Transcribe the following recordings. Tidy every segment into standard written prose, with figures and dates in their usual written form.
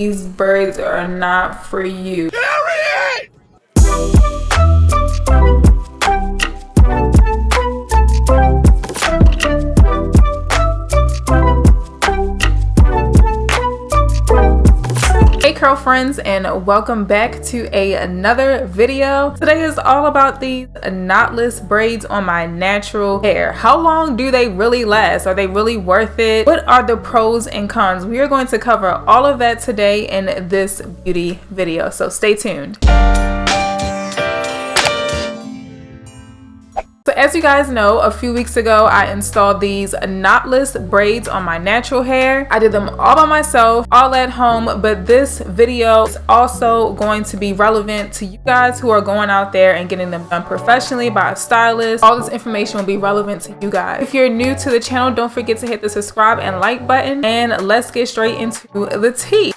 these braids are not for you. Period! Hey curl friends, and welcome back to another video. Today is all about these knotless braids on my natural hair. How long do they really last? Are they really worth it? What are the pros and cons? We are going to cover all of that today in this beauty video, so stay tuned. So as you guys know, a few weeks ago I installed these knotless braids on my natural hair. I did them all by myself, all at home, but this video is also going to be relevant to you guys who are going out there and getting them done professionally by a stylist. All this information will be relevant to you guys. If you're new to the channel, don't forget to hit the subscribe and like button, and let's get straight into the tea.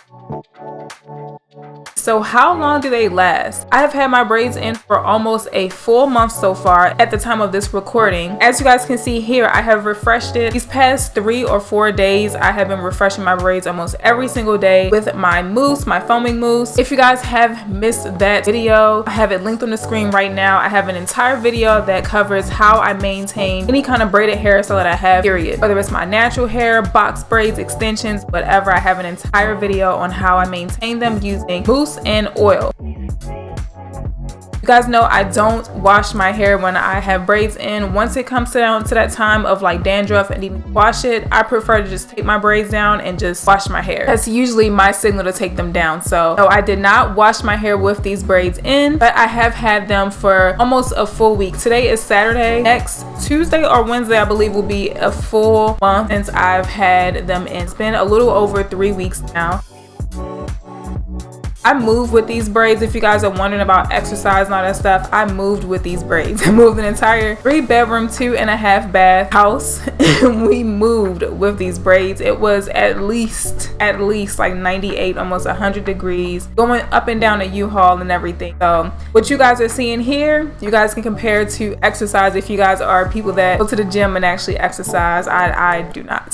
So how long do they last? I have had my braids in for almost a full month so far at the time of this recording. As you guys can see here, I have refreshed it. These past 3 or 4 days, I have been refreshing my braids almost every single day with my mousse, my foaming mousse. If you guys have missed that video, I have it linked on the screen right now. I have an entire video that covers how I maintain any kind of braided hairstyle that I have, period. Whether it's my natural hair, box braids, extensions, whatever, I have an entire video on how I maintain them using mousse and oil. You guys know I don't wash my hair when I have braids in. Once it comes down to that time of like dandruff and needing to wash it, I prefer to just take my braids down and just wash my hair. That's usually my signal to take them down. So no, I did not wash my hair with these braids in, but I have had them for almost a full week. Today is Saturday. Next Tuesday or Wednesday, I believe, will be a full month since I've had them in. It's been a little over 3 weeks now. I moved with these braids. If you guys are wondering about exercise and all that stuff, I moved with these braids. I moved an entire 3-bedroom, 2.5 bath house. We moved with these braids. It was at least like 98, almost 100 degrees, going up and down a U-Haul and everything. So what you guys are seeing here, you guys can compare to exercise if you guys are people that go to the gym and actually exercise. I do not.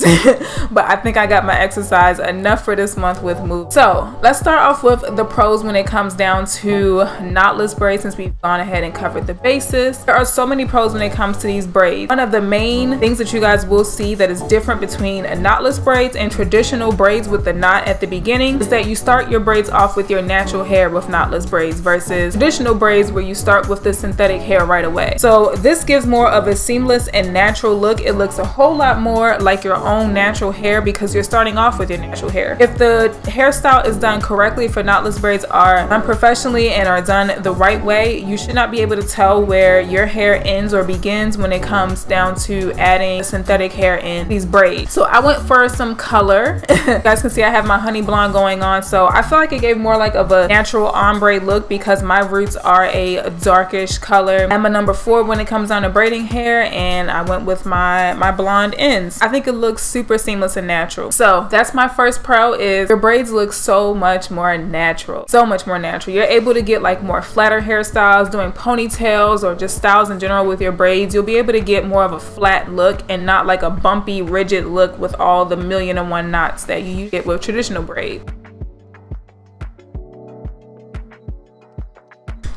But I think I got my exercise enough for this month with move. So let's start off with the pros when it comes down to knotless braids, since we've gone ahead and covered the basis. There are so many pros when it comes to these braids. One of the main things that you guys will see that is different between knotless braids and traditional braids with the knot at the beginning is that you start your braids off with your natural hair with knotless braids versus traditional braids where you start with the synthetic hair right away. So this gives more of a seamless and natural look. It looks a whole lot more like your own natural hair because you're starting off with your natural hair. If the hairstyle is done correctly, for knotless braids are done professionally and are done the right way, you should not be able to tell where your hair ends or begins when it comes down to adding synthetic hair in these braids. So I went for some color. You guys can see I have my honey blonde going on, so I feel like it gave more like of a natural ombre look because my roots are a darkish color. I'm a number 4 when it comes down to braiding hair, and I went with my blonde ends. I think it looks super seamless and natural. So that's my first pro, is your braids look so much more natural. So much more natural. You're able to get like more flatter hairstyles, doing ponytails or just styles in general with your braids. You'll be able to get more of a flat look and not like a bumpy, rigid look with all the 1,000,001 knots that you get with traditional braids.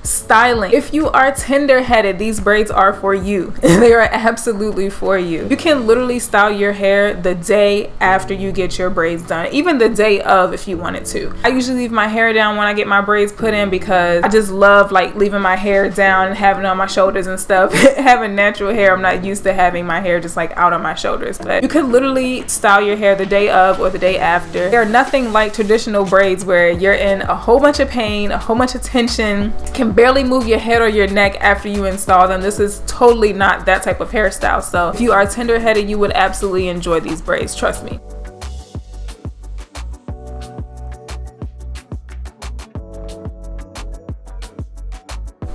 Styling. If you are tender-headed, these braids are for you. They are absolutely for you. You can literally style your hair the day after you get your braids done, even the day of if you wanted to. I usually leave my hair down when I get my braids put in because I just love like leaving my hair down and having it on my shoulders and stuff. Having natural hair, I'm not used to having my hair just like out on my shoulders, but you could literally style your hair the day of or the day after. They're nothing like traditional braids where you're in a whole bunch of pain, a whole bunch of tension, can barely move your head or your neck after you install them. This is totally not that type of hairstyle. So if you are tender-headed, you would absolutely enjoy these braids, trust me.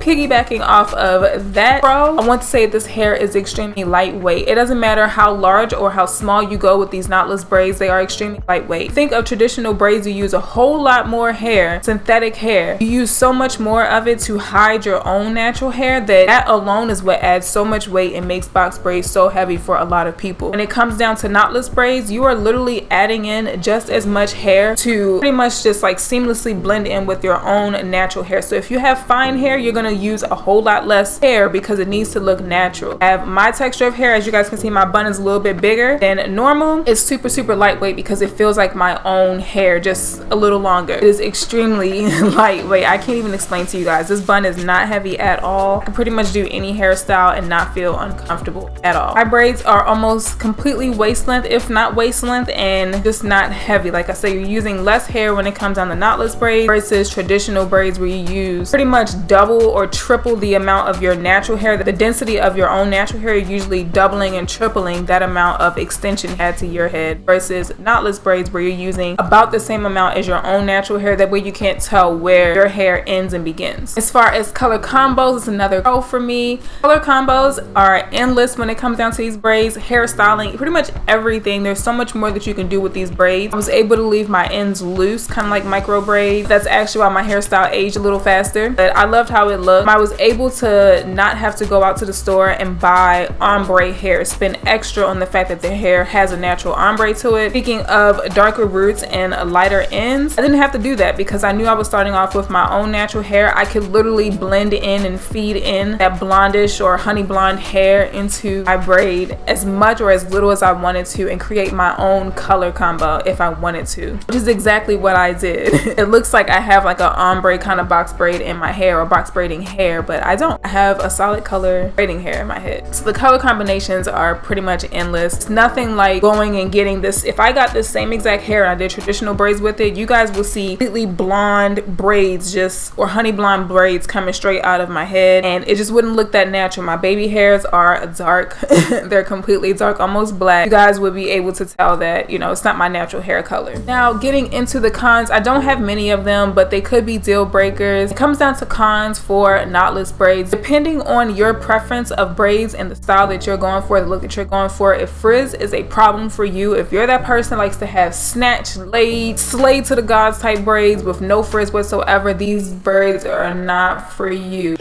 piggybacking off of that pro, I want to say this hair is extremely lightweight. It doesn't matter how large or how small you go with these knotless braids, they are extremely lightweight. Think of traditional braids, you use a whole lot more hair, synthetic hair. You use so much more of it to hide your own natural hair that alone is what adds so much weight and makes box braids so heavy for a lot of people. When it comes down to knotless braids, you are literally adding in just as much hair to pretty much just like seamlessly blend in with your own natural hair. So if you have fine hair, you're gonna use a whole lot less hair because it needs to look natural. I have my texture of hair, as you guys can see, my bun is a little bit bigger than normal. It's super lightweight because it feels like my own hair, just a little longer. It is extremely lightweight. I can't even explain to you guys. This bun is not heavy at all. I can pretty much do any hairstyle and not feel uncomfortable at all. My braids are almost completely waist length, if not waist length, and just not heavy. Like I said, you're using less hair when it comes down to knotless braids versus traditional braids where you use pretty much double or triple the amount of your natural hair. The density of your own natural hair, you're usually doubling and tripling that amount of extension add to your head versus knotless braids where you're using about the same amount as your own natural hair. That way you can't tell where your hair ends and begins. As far as color combos, it's another pro for me. Color combos are endless when it comes down to these braids. Hairstyling, pretty much everything. There's so much more that you can do with these braids. I was able to leave my ends loose, kind of like micro braids. That's actually why my hairstyle aged a little faster, but I loved how it looked. I was able to not have to go out to the store and buy ombre hair, spend extra on the fact that the hair has a natural ombre to it. Speaking of darker roots and lighter ends, I didn't have to do that because I knew I was starting off with my own natural hair. I could literally blend in and feed in that blondish or honey blonde hair into my braid as much or as little as I wanted to and create my own color combo if I wanted to, which is exactly what I did. It looks like I have like an ombre kind of box braid in my hair or box braiding hair, but I don't. I have a solid color braiding hair in my head. So the color combinations are pretty much endless. It's nothing like going and getting this. If I got this same exact hair and I did traditional braids with it, you guys will see completely blonde braids or honey blonde braids coming straight out of my head, and it just wouldn't look that natural. My baby hairs are dark. They're completely dark, almost black. You guys would be able to tell that, you know, it's not my natural hair color. Now getting into the cons, I don't have many of them, but they could be deal breakers. It comes down to cons for knotless braids. Depending on your preference of braids and the style that you're going for, the look that you're going for, if frizz is a problem for you, if you're that person that likes to have snatch, laid, slayed to the gods type braids with no frizz whatsoever, these braids are not for you.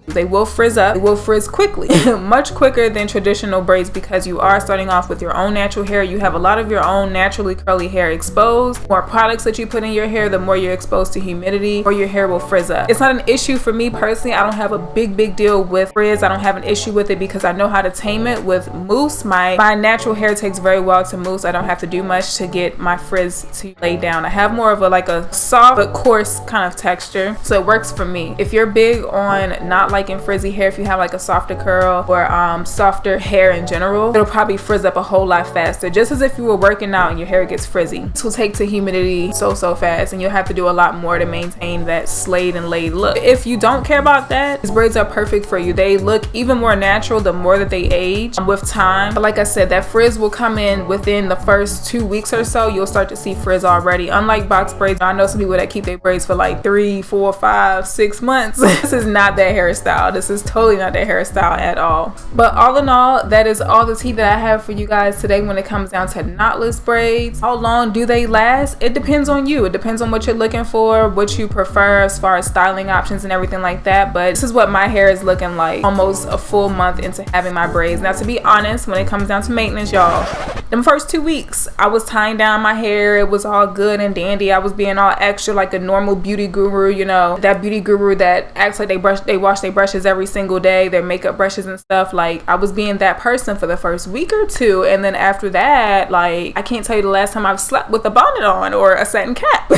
They will frizz up. They will frizz quickly, much quicker than traditional braids because you are starting off with your own natural hair. You have a lot of your own naturally curly hair exposed. The more products that you put in your hair, the more you're exposed to humidity, or your hair will frizz up. It's not an issue for me personally. I don't have a big deal with frizz. I don't have an issue with it because I know how to tame it with mousse. My natural hair takes very well to mousse. I don't have to do much to get my frizz to lay down. I have more of a soft but coarse kind of texture, so it works for me. If you're big on not liking frizzy hair, if you have like a softer curl or softer hair in general, it'll probably frizz up a whole lot faster, just as if you were working out and your hair gets frizzy. This will take to humidity so fast, and you'll have to do a lot more to maintain that slayed and laid look. If you don't care about that, these braids are perfect for you. They look even more natural the more that they age with time. But like I said, that frizz will come in within the first 2 weeks or so. You'll start to see frizz already. Unlike box braids, I know some people that keep their braids for like 3, 4, 5, 6 months. This is not that hairstyle. This is totally not that hairstyle at all. But all in all, that is all the tea that I have for you guys today when it comes down to knotless braids. How long do they last? It depends on you. It depends on what you're looking for, what you prefer as far as styling options and everything like that. But this is what my hair is looking like almost a full month into having my braids. Now, to be honest, when it comes down to maintenance, y'all, them first 2 weeks, I was tying down my hair. It was all good and dandy. I was being all extra like a normal beauty guru, you know, that beauty guru that acts like they wash their brushes every single day, their makeup brushes and stuff. Like, I was being that person for the first week or two, and then after that, like, I can't tell you the last time I've slept with a bonnet on or a satin cap.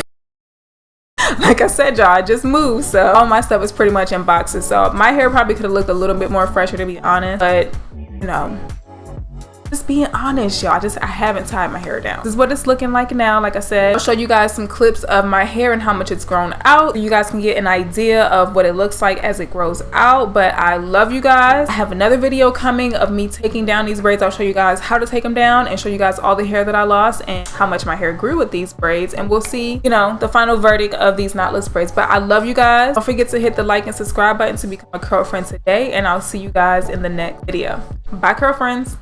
Like I said, y'all, I just moved, so all my stuff is pretty much in boxes. So my hair probably could have looked a little bit more fresher, to be honest, but you know, Just being honest, y'all. I haven't tied my hair down. This is what it's looking like now. Like I said, I'll show you guys some clips of my hair and how much it's grown out, so you guys can get an idea of what it looks like as it grows out. But I love you guys. I have another video coming of me taking down these braids. I'll show you guys how to take them down and show you guys all the hair that I lost and how much my hair grew with these braids, and we'll see, you know, the final verdict of these knotless braids. But I love you guys. Don't forget to hit the like and subscribe button to become a curl friend today, and I'll see you guys in the next video. Bye, curl friends.